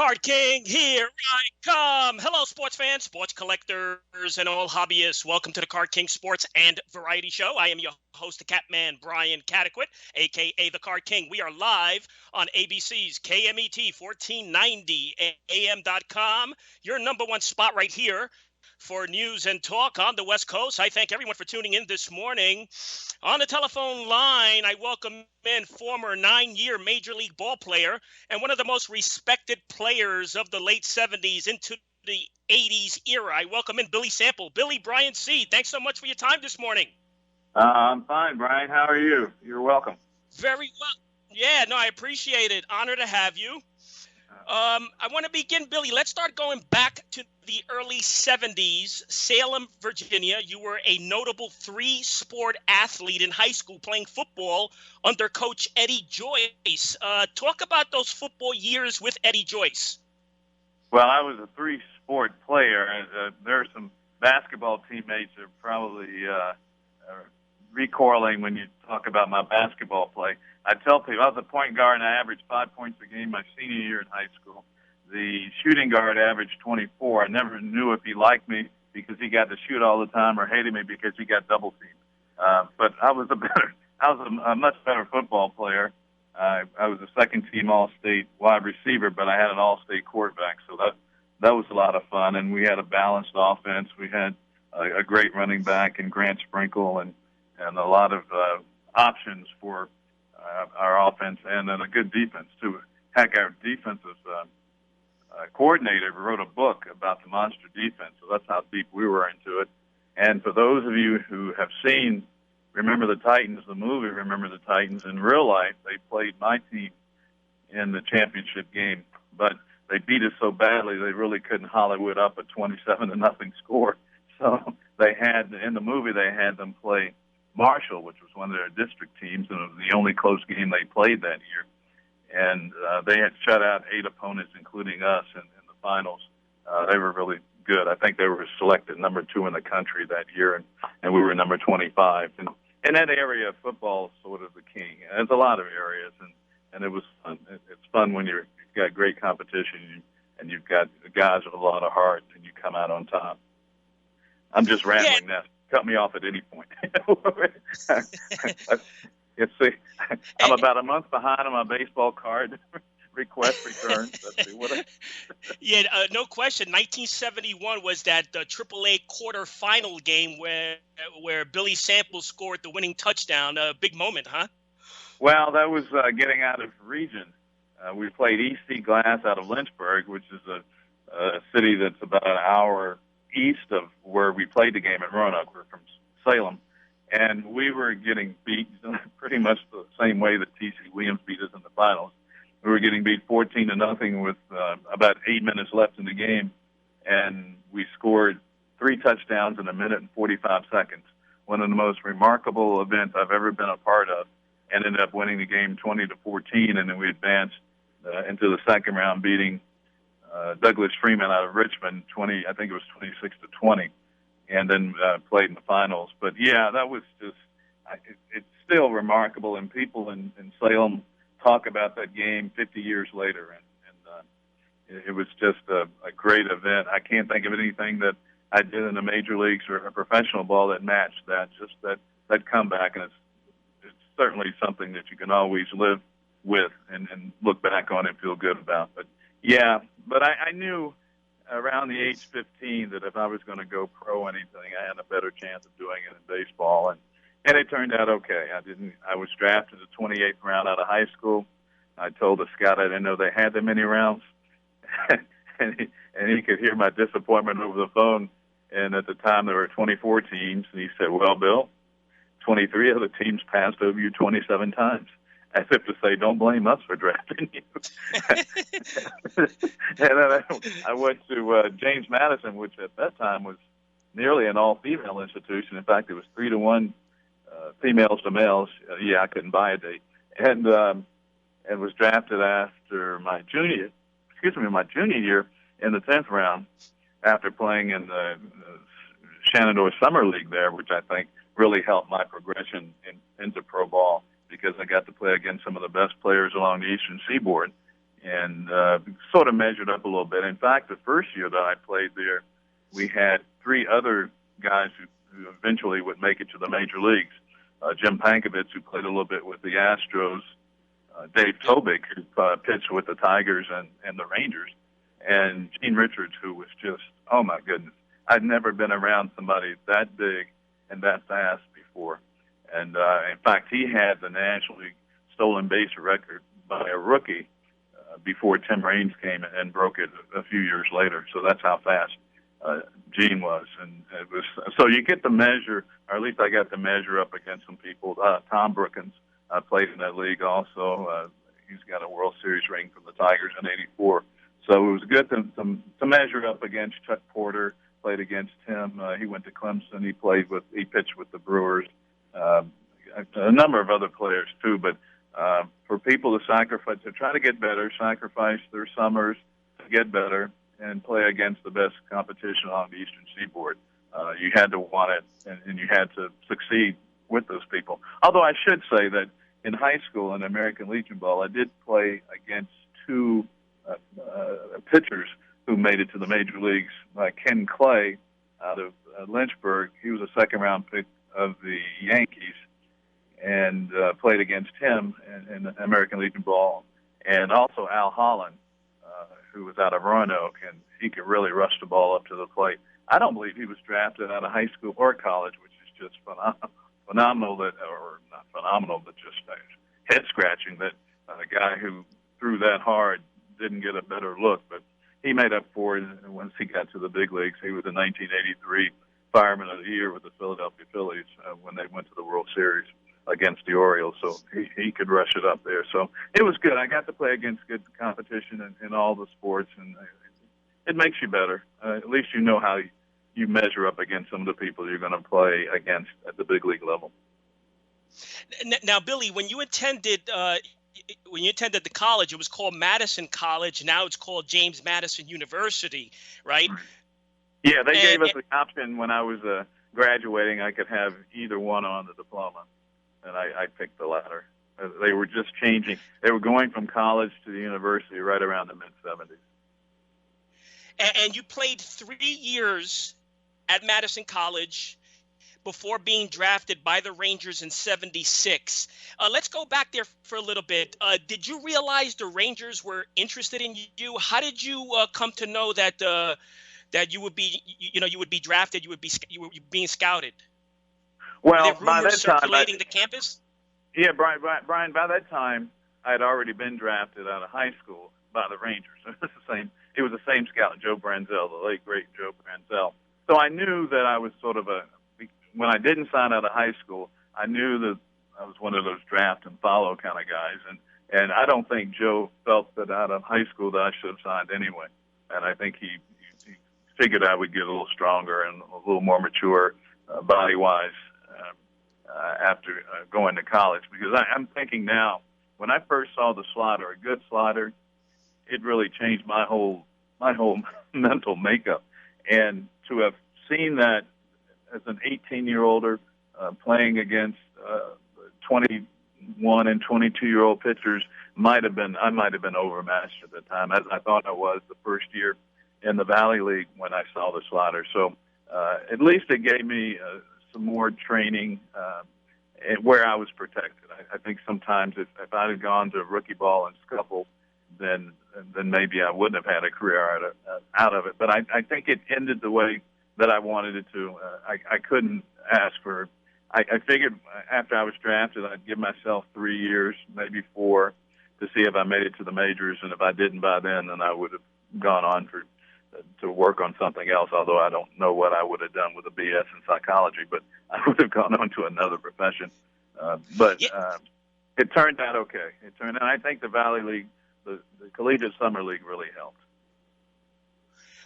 Card King, here I come. Hello, sports fans, sports collectors, and all hobbyists. Welcome to the Card King Sports and Variety Show. I am your host, the Catman, Brian Cataquet, a.k.a. the Card King. We are live on ABC's KMET 1490 AM.com, your number one spot right here for news and talk on the West Coast. I thank everyone for tuning in this morning. On the telephone line, I welcome in former 9-year Major League ball player and one of the most respected players of the late 70s into the 80s era. I welcome in Billy Sample. Billy, Brian C., thanks so much for your time this morning. I'm fine, Brian. How are you? You're welcome. Very well. Yeah, no, I appreciate it. Honor to have you. I want to begin, Billy. Let's start going back to the early 70s, Salem, Virginia. You were a notable three-sport athlete in high school playing football under Coach Eddie Joyce. Talk about those football years with Eddie Joyce. Well, I was a three-sport player. There are some basketball teammates that are probably recoiling when you talk about my basketball play. I tell people I was a point guard and I averaged 5 points a game my senior year in high school. The shooting guard averaged 24. I never knew if he liked me because he got to shoot all the time or hated me because he got double teamed. But I was a much better football player. I was a second team All-State wide receiver, but I had an All-State quarterback, so that was a lot of fun. And we had a balanced offense. We had a great running back in Grant Sprinkle and a lot of options for our offense, and then a good defense, too. Heck, our defensive coordinator wrote a book about the monster defense, so that's how deep we were into it. And for those of you who have seen Remember the Titans, the movie Remember the Titans, in real life, they played my team in the championship game, but they beat us so badly they really couldn't Hollywood up a 27-0 score. So they had, in the movie, they had them play Marshall, which was one of their district teams, and it was the only close game they played that year. And they had shut out 8 opponents, including us, in the finals. They were really good. I think they were selected number 2 in the country that year, and we were number 25. And in that area, football is sort of the king. There's a lot of areas, and it was fun. It's fun when you've got great competition and you've got guys with a lot of heart, and you come out on top. I'm just rambling now. Cut me off at any point. Let's see. I'm about a month behind on my baseball card request returns. Let's see what. Yeah, no question. 1971 was that AAA quarterfinal game where Billy Sample scored the winning touchdown. A big moment, huh? Well, that was getting out of region. We played EC Glass out of Lynchburg, which is a city that's about an hour east of where we played the game in Roanoke. We're from Salem, and we were getting beat pretty much the same way that T.C. Williams beat us in the finals. We were getting beat 14-0 with about 8 minutes left in the game, and we scored 3 touchdowns in a minute and 45 seconds. One of the most remarkable events I've ever been a part of, and ended up winning the game 20-14, and then we advanced into the second round, beating Douglas Freeman out of Richmond, I think it was 26-20, and then played in the finals. But yeah, that was just, it's still remarkable, and people in Salem talk about that game 50 years later, and it was just a great event. I can't think of anything that I did in the major leagues or professional ball that matched that, just that comeback, and it's certainly something that you can always live with and look back on and feel good about. But yeah, but I knew around the age 15 that if I was going to go pro anything, I had a better chance of doing it in baseball, and it turned out okay. I was drafted the 28th round out of high school. I told the scout I didn't know they had that many rounds, and he could hear my disappointment over the phone. And at the time there were 24 teams, and he said, "Well, Bill, 23 of the teams passed over you 27 times." As if to say, don't blame us for drafting you. And then I went to James Madison, which at that time was nearly an all-female institution. In fact, it was 3-1 females to males. I couldn't buy a date. And was drafted after my junior year in the 10th round after playing in the Shenandoah Summer League there, which I think really helped my progression into pro ball, because I got to play against some of the best players along the Eastern Seaboard. and sort of measured up a little bit. In fact, the first year that I played there, we had three other guys who eventually would make it to the major leagues. Jim Pankovitz, who played a little bit with the Astros, Dave Tobik, who pitched with the Tigers and the Rangers, and Gene Richards, who was just, oh my goodness, I'd never been around somebody that big and that fast before. And in fact, he had the National League stolen base record by a rookie before Tim Raines came and broke it a few years later. So that's how fast Gene was. And it was, so you get to measure, or at least I got to measure up against some people. Tom Brookins played in that league also. He's got a World Series ring from the Tigers in '84. So it was good to measure up against Chuck Porter. Played against him. He went to Clemson. He pitched with the Brewers. A number of other players too. But for people to sacrifice, to try to get better, sacrifice their summers to get better, and play against the best competition on the Eastern Seaboard, you had to want it, and you had to succeed with those people. Although I should say that in high school in American Legion Ball, I did play against two pitchers who made it to the major leagues. Ken Clay out of Lynchburg, he was a second-round pick of the Yankees, and played against him in American Legion Ball. And also Al Holland, who was out of Roanoke, and he could really rush the ball up to the plate. I don't believe he was drafted out of high school or college, which is just phenomenal, or not phenomenal, but just head-scratching that a guy who threw that hard didn't get a better look. But he made up for it once he got to the big leagues. He was the 1983 Fireman of the Year with the Philadelphia Phillies when they went to the World Series against the Orioles. So he could rush it up there. So it was good. I got to play against good competition in all the sports, and it makes you better. At least you know how you measure up against some of the people you're going to play against at the big league level. Now, Billy, when you attended the college, it was called Madison College. Now it's called James Madison University, right? Yeah, they gave us the option when I was graduating. I could have either one on the diploma, and I picked the latter. They were just changing. They were going from college to the university right around the mid-'70s. And you played 3 years at Madison College before being drafted by the Rangers in '76. Let's go back there for a little bit. Did you realize the Rangers were interested in you? How did you come to know that you would be drafted, you were being scouted? Well, were there rumors circulating the campus? Yeah, Brian. By that time, I had already been drafted out of high school by the Rangers. It was the same scout, Joe Branzell, the late great Joe Branzell. So I knew that I was sort of when I didn't sign out of high school, I knew that I was one of those draft and follow kind of guys. And I don't think Joe felt that out of high school that I should have signed anyway. And I think he figured I would get a little stronger and a little more mature body-wise after going to college. Because I'm thinking now, when I first saw the slider, a good slider, it really changed my whole mental makeup. And to have seen that as an 18-year-older playing against 21 and 22-year-old pitchers, I might have been overmatched at the time, as I thought I was the first year in the Valley League when I saw the slider. So at least it gave me some more training where I was protected. I think sometimes if I had gone to rookie ball and scuffle, then maybe I wouldn't have had a career out of it. But I think it ended the way that I wanted it to. I couldn't ask for. I figured after I was drafted, I'd give myself 3 years, maybe 4, to see if I made it to the majors, and if I didn't by then I would have gone on to work on something else. Although I don't know what I would have done with a BS in psychology, but I would have gone on to another profession. But it turned out okay. And I think the Valley League, the Collegiate Summer League, really helped.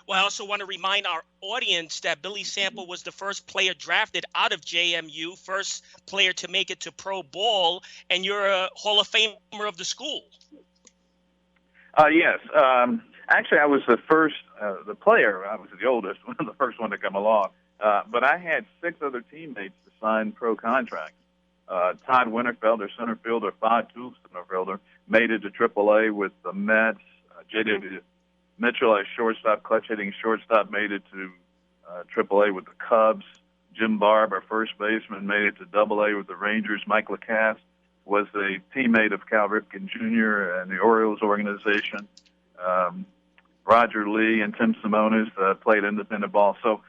Well, I also want to remind our audience that Billy Sample was the first player drafted out of JMU, first player to make it to pro ball, and you're a Hall of Famer of the school. Yes. Actually, I was the first, the player. I was the oldest, the first one to come along. But I had 6 other teammates to sign pro contracts. Todd Winterfelder, center fielder, Fod Toole, center fielder, made it to AAA with the Mets. J.W. Mitchell, a shortstop, clutch-hitting shortstop, made it to AAA with the Cubs. Jim Barb, our first baseman, made it to AA with the Rangers. Mike Lacasse was a teammate of Cal Ripken Jr. and the Orioles organization. Roger Lee and Tim Simonis played independent ball. So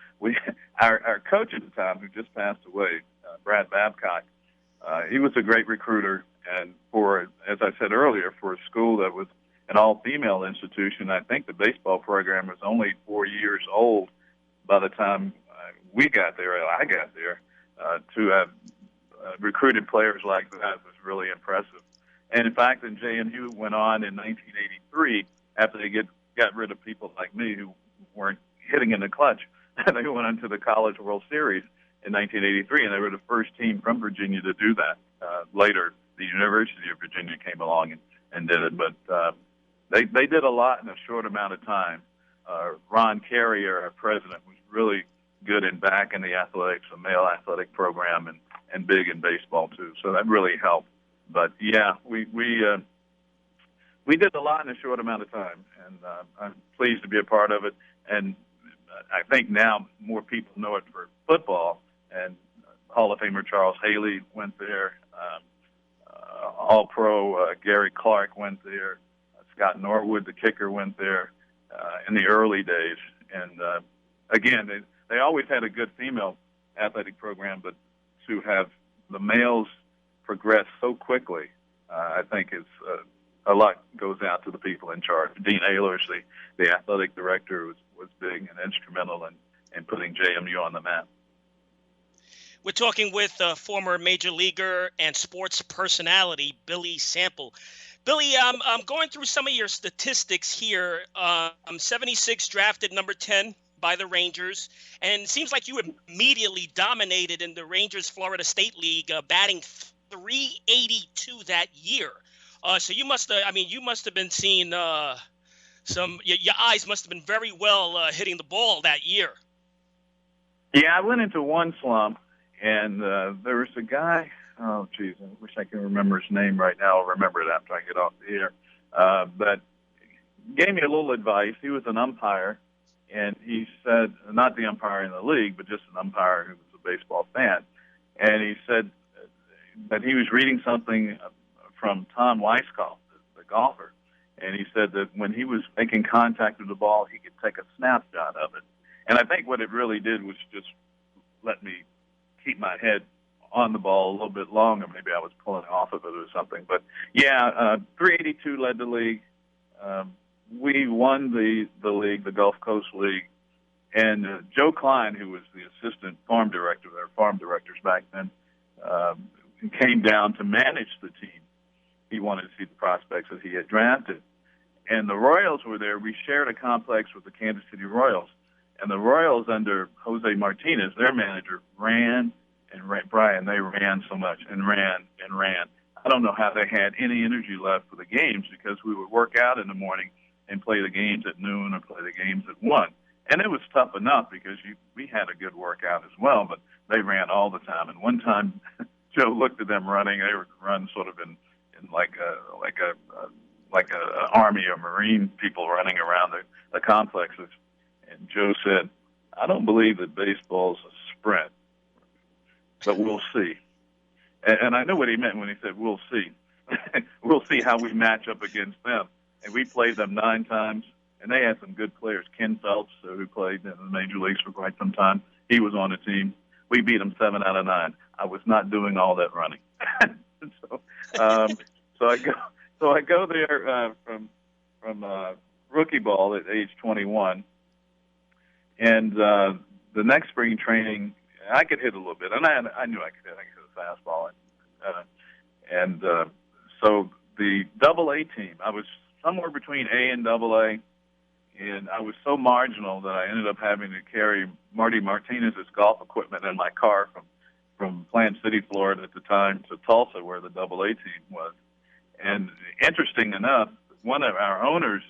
our coach at the time, who just passed away, Brad Babcock, he was a great recruiter. And as I said earlier, for a school that was an all-female institution, I think the baseball program was only 4 years old by the time we got there, I got there. To have recruited players like that was really impressive. And in fact, then JMU went on in 1983 after they got rid of people like me who weren't hitting in the clutch. They went on to the College World Series in 1983, and they were the first team from Virginia to do that. Later, the University of Virginia came along and did it, but they did a lot in a short amount of time. Ron Carrier, our president, was really good in backing the athletics, the male athletic program, and big in baseball too. So that really helped. But yeah, we did a lot in a short amount of time, and I'm pleased to be a part of it. And I think now more people know it for football. And Hall of Famer Charles Haley went there. All-Pro Gary Clark went there. Scott Norwood, the kicker, went there in the early days. And again, they always had a good female athletic program, but to have the males progress so quickly, I think is a lot goes out to the people in charge. Dean Ehlers, the athletic director, was big and instrumental in putting JMU on the map. We're talking with former major leaguer and sports personality Billy Sample. Billy, I'm going through some of your statistics here. 76 drafted number 10 by the Rangers, and it seems like you immediately dominated in the Rangers Florida State League, batting .382 that year. So you must have been seeing your eyes must have been very well hitting the ball that year. Yeah, I went into one slump, and there was a guy. Oh, geez, I wish I could remember his name right now. I'll remember it after I get off the air. But gave me a little advice. He was an umpire, and he said, not the umpire in the league, but just an umpire who was a baseball fan. And he said that he was reading something from Tom Weiskopf, the golfer. And he said that when he was making contact with the ball, he could take a snapshot of it. And I think what it really did was just let me keep my head on the ball a little bit longer. Maybe I was pulling off of it or something. But, yeah, 382 led the league. We won the league, the Gulf Coast League. And Joe Klein, who was the assistant farm director, their farm directors back then, came down to manage the team. He wanted to see the prospects that he had drafted. And the Royals were there. We shared a complex with the Kansas City Royals. And the Royals, under Jose Martinez, their manager, ran and ran. Brian, they ran so much and ran and ran. I don't know how they had any energy left for the games, because we would work out in the morning and play the games at noon or play the games at 1. And it was tough enough because we had a good workout as well, but they ran all the time. And one time, Joe looked at them running. They would run sort of in like a army or marine people running around the complexes. And Joe said, "I don't believe that baseball's a sprint, but we'll see." And I know what he meant when he said, "We'll see." We'll see how we match up against them. And we played them 9 times, and they had some good players. Ken Phelps, who played in the major leagues for quite some time, he was on the team. We beat them 7 out of 9. I was not doing all that running. So I go there from rookie ball at age 21, and the next spring training, I could hit a little bit, and I knew I could hit. I could hit a fastball, and so the AA team, I was somewhere between A and AA, and I was so marginal that I ended up having to carry Marty Martinez's golf equipment in my car from Plant City, Florida at the time, to Tulsa, where the AA team was. And interesting enough, one of our owners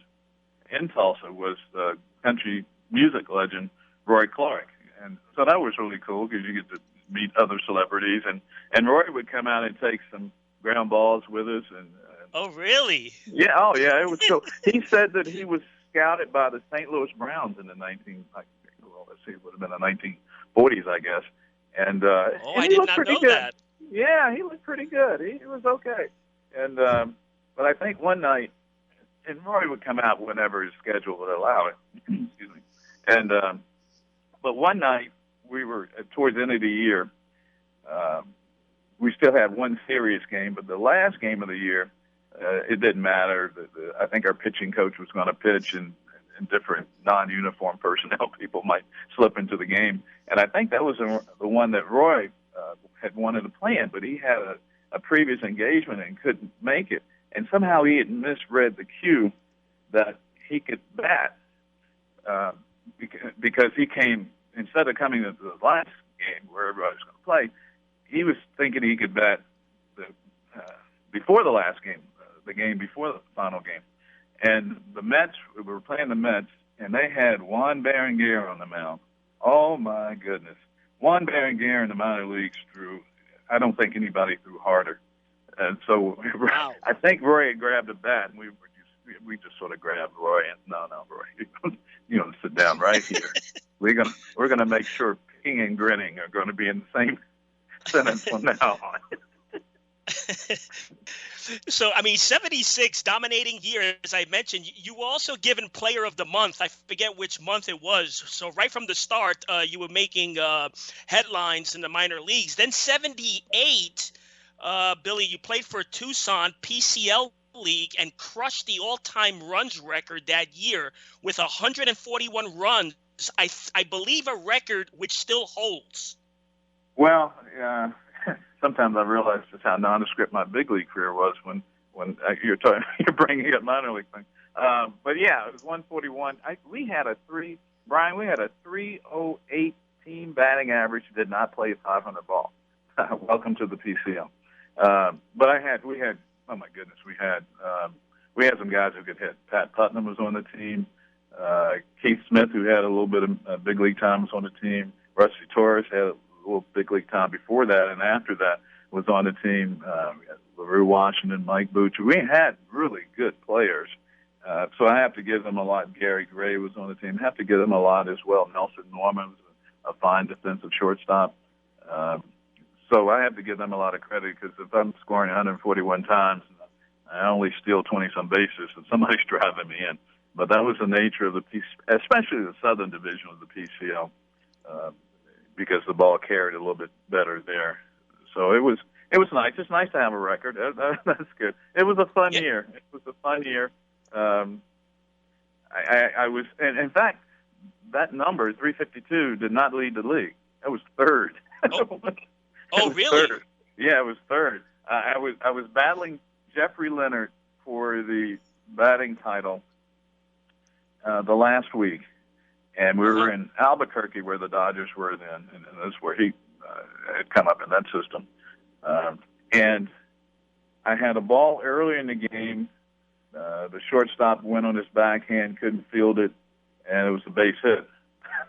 in Tulsa was the country music legend Roy Clark. And so that was really cool because you get to meet other celebrities. And Roy would come out and take some ground balls with us and Oh, really? Yeah. Oh, yeah. It was cool. He said that he was scouted by the St. Louis Browns in the let's see, it would have been the 1940s, I guess. And Oh, and I he did looked not pretty know good. that. Yeah, he looked pretty good. He was okay. And but I think one night, and Roy would come out whenever his schedule would allow it. Excuse me. And but one night we were towards the end of the year. We still had one serious game, but the last game of the year, it didn't matter. I think our pitching coach was going to pitch, and different non-uniform personnel people might slip into the game. And I think that was the one that Roy had wanted to play in, but he had a previous engagement and couldn't make it. And somehow he had misread the cue that he could bat because he came, instead of coming to the last game where everybody was going to play, he was thinking he could bat before the last game, the game before the final game. And the Mets, we were playing the Mets, and they had Juan Berenguer on the mound. Oh, my goodness. Juan Berenguer in the minor leagues I don't think anybody threw harder. And so wow. I think Roy had grabbed a bat, and we just sort of grabbed Roy and, no, Roy, you know, sit down right here. We're gonna make sure peeing and grinning are going to be in the same sentence from now on. So, I mean, 76 dominating year, as I mentioned. You were also given Player of the Month. I forget which month it was. So right from the start, you were making headlines in the minor leagues. Then 78, Billy, you played for Tucson PCL League and crushed the all-time runs record that year with 141 runs. I believe a record which still holds. Well, sometimes I realize just how nondescript my big league career was when you're bringing up minor league things. But yeah, it was 141. We had a 308 team batting average. Did not play a 500 ball. Welcome to the PCL. But we had oh my goodness, we had some guys who could hit. Pat Putnam was on the team. Keith Smith, who had a little bit of big league time, was on the team. Rusty Torres had a little big league time before that, and after that was on the team. We had LaRue Washington, Mike Boucher. We had really good players. So I have to give them a lot. Gary Gray was on the team. I have to give them a lot as well. Nelson Norman was a fine defensive shortstop. So I have to give them a lot of credit because if I'm scoring 141 times, I only steal 20-some bases, and somebody's driving me in. But that was the nature of the especially the Southern Division of the PCL, because the ball carried a little bit better there. So it was nice. It's nice to have a record. That's good. It was a fun year. It was a fun year. I was, and in fact, that number 352 did not lead the league. That was third. Oh, really? Third. Yeah, it was third. I was battling Jeffrey Leonard for the batting title the last week, and we were in Albuquerque where the Dodgers were then, and that's where he had come up in that system. And I had a ball early in the game. The shortstop went on his backhand, couldn't field it, and it was a base hit.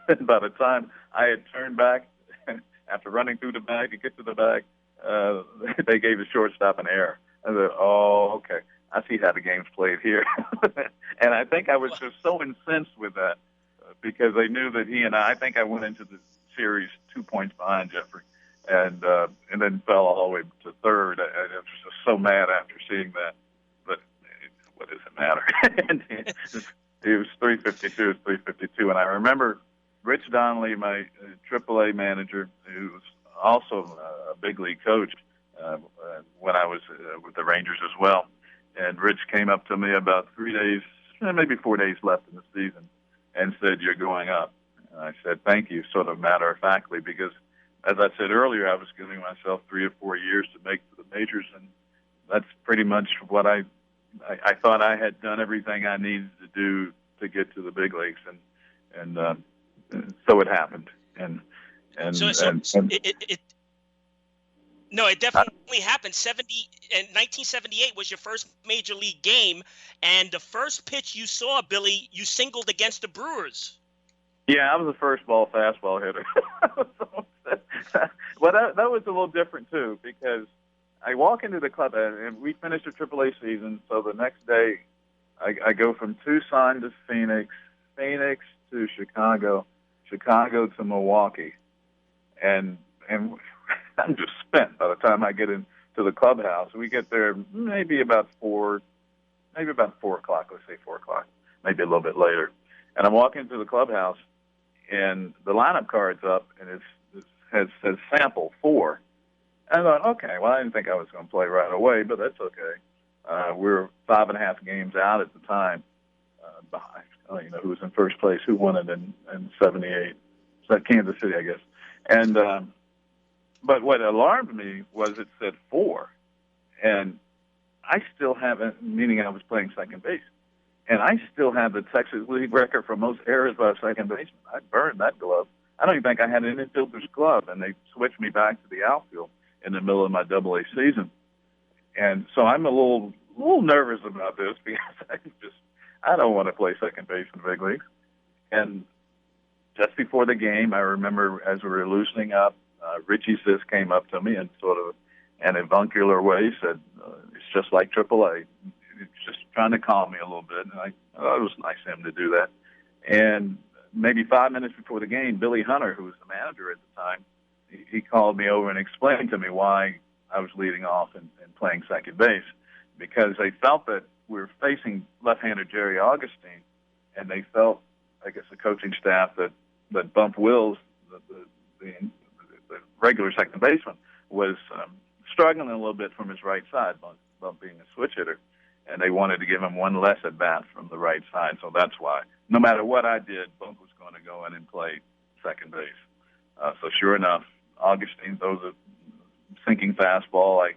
And by the time I had turned back, after running through the bag to get to the bag, they gave the shortstop an error. I said, oh, okay. I see how the game's played here. And I think I was just so incensed with that because they knew that I think I went into the series 2 points behind Jeffrey and then fell all the way to third. I was just so mad after seeing that. But what does it matter? And it was 352. It was 352. And I remember Rich Donnelly, my AAA manager, who was also a big league coach when I was with the Rangers as well. And Rich came up to me about 3 days, maybe 4 days left in the season, and said, "You're going up." And I said, "Thank you," sort of matter-of-factly, because, as I said earlier, I was giving myself 3 or 4 years to make the majors, and that's pretty much what I thought I had done everything I needed to do to get to the big leagues, and so it happened. It definitely happened. 1978 was your first major league game, and the first pitch you saw, Billy, you singled against the Brewers. Yeah, I was a first ball fastball hitter. Well, that was a little different too, because I walk into the club, and we finished the AAA season. So the next day, I go from Tucson to Phoenix, Phoenix to Chicago, Chicago to Milwaukee, and I'm just spent by the time I get into the clubhouse. We get there maybe about 4 o'clock. Let's say 4 o'clock, maybe a little bit later. And I'm walking into the clubhouse, and the lineup card's up, and it says Sample 4. And I thought, okay, well, I didn't think I was going to play right away, but that's okay. We were 5.5 games out at the time. Behind, I don't even know who was in first place, who won it in '78. It's that Kansas City, I guess. And but what alarmed me was it said 4, and I still haven't. Meaning I was playing second base, and I still have the Texas League record for most errors by a second baseman. I burned that glove. I don't even think I had an infielder's glove, and they switched me back to the outfield in the middle of my AA season. And so I'm a little nervous about this because I don't want to play second base in the big leagues. And just before the game, I remember as we were loosening up, Richie Sis came up to me and sort of in an avuncular way said, it's just like AAA. It's just trying to calm me a little bit. And it was nice of him to do that. And maybe 5 minutes before the game, Billy Hunter, who was the manager at the time, he called me over and explained to me why I was leading off and playing second base, because they felt that we were facing left-handed Jerry Augustine, and they felt, I guess, the coaching staff that Bump Wills, the regular second baseman, was struggling a little bit from his right side, Bump being a switch hitter, and they wanted to give him one less at bat from the right side. So that's why, no matter what I did, Bump was going to go in and play second base. So sure enough, Augustine throws a sinking fastball.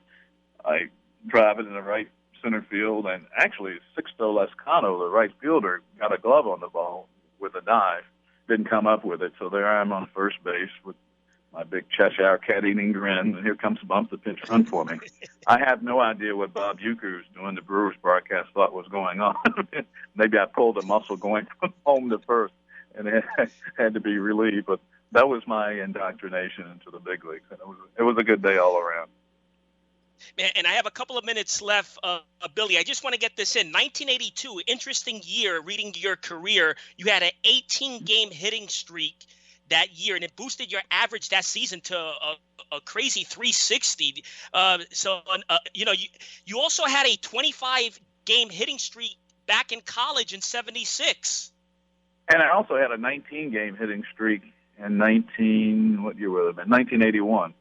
I drive it in the right center field, and actually Sixto Lescano, the right fielder, got a glove on the ball with a dive. Didn't come up with it, so there I am on first base with my big Cheshire cat-eating grin, and here comes Bump to pitch run for me. I have no idea what Bob Uecker, who's doing the Brewers broadcast, thought was going on. Maybe I pulled a muscle going from home to first, and it had to be relieved, but that was my indoctrination into the big leagues, and it was a good day all around. Man, and I have a couple of minutes left, Billy. I just want to get this in. 1982, interesting year. Reading your career, you had an 18-game hitting streak that year, and it boosted your average that season to a crazy 360. You also had a 25-game hitting streak back in college in '76. And I also had a 19-game hitting streak in 1981.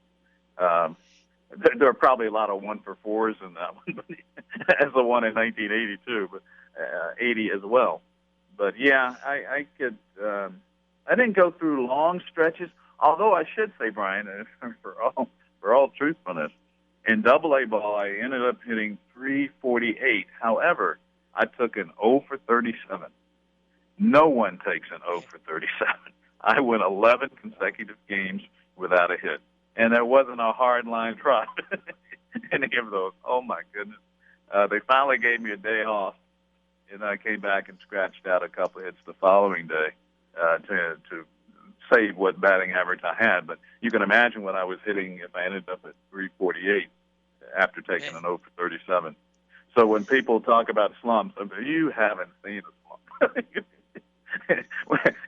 There are probably a lot of 1-for-4s in that one, as the one in 1982, but 80 as well. But yeah, I could. I didn't go through long stretches. Although I should say, Brian, for all truthfulness, in AA ball I ended up hitting 348. However, I took an 0 for 37. No one takes an 0 for 37. I went 11 consecutive games without a hit. And there wasn't a hard line trot in any of those. Oh, my goodness. They finally gave me a day off, and I came back and scratched out a couple of hits the following day to save what batting average I had. But you can imagine what I was hitting if I ended up at 348 after taking an 0 for 37. So when people talk about slumps, you haven't seen a slump.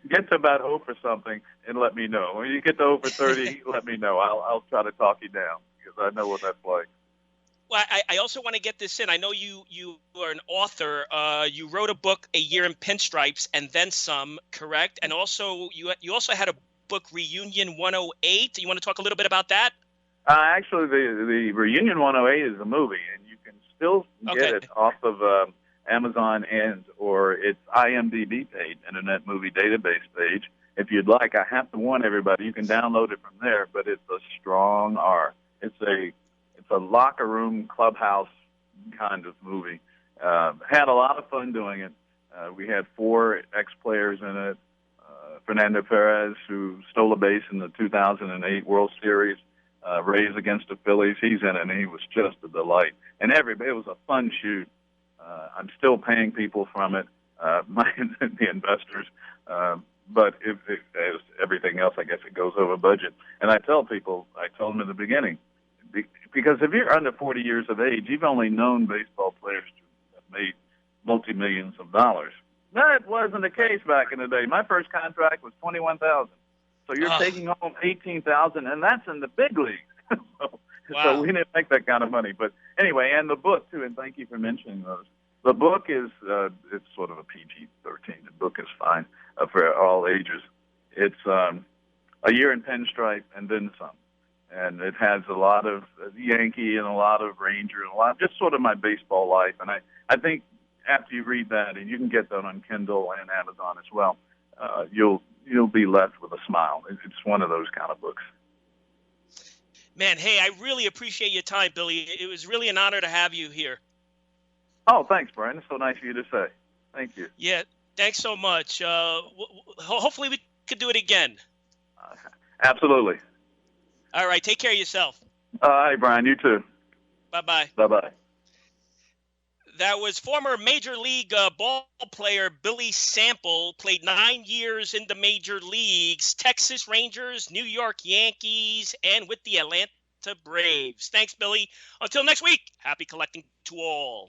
Get to about 0 for something and let me know. When you get to 0 for 30, let me know. I'll try to talk you down because I know what that's like. Well, I also want to get this in. I know you are an author. You wrote a book, A Year in Pinstripes, and then some, correct? And also you also had a book, Reunion 108. You want to talk a little bit about that? Actually, the Reunion 108 is a movie, and you can still get it off of Amazon or its IMDb page, Internet Movie Database page. If you'd like, I have to warn everybody, you can download it from there, but it's a strong R. It's a locker room, clubhouse kind of movie. Had a lot of fun doing it. We had 4 ex-players in it. Fernando Perez, who stole a base in the 2008 World Series, Rays against the Phillies. He's in it, and he was just a delight. And it was a fun shoot. I'm still paying people from it, the investors. But as everything else, I guess it goes over budget. And I tell people, I told them in the beginning, because if you're under 40 years of age, you've only known baseball players who have made multi-millions of dollars. That wasn't the case back in the day. My first contract was $21,000. So you're taking home $18,000, and that's in the big leagues. So we didn't make that kind of money. But anyway, and the book too. And thank you for mentioning those. The book is it's sort of a PG-13. The book is fine for all ages. It's a year in pinstripe and then some, and it has a lot of Yankee and a lot of Ranger and a lot just sort of my baseball life. And I think after you read that, and you can get that on Kindle and Amazon as well, you'll be left with a smile. It's one of those kind of books. Man, hey, I really appreciate your time, Billy. It was really an honor to have you here. Oh, thanks, Brian. It's so nice of you to say. Thank you. Yeah, thanks so much. Hopefully we could do it again. Absolutely. All right, take care of yourself. Hi, Brian. You too. Bye-bye. Bye-bye. That was former Major League ball player Billy Sample, played 9 years in the major leagues, Texas Rangers, New York Yankees, and with the Atlanta Braves. Thanks, Billy. Until next week, happy collecting to all.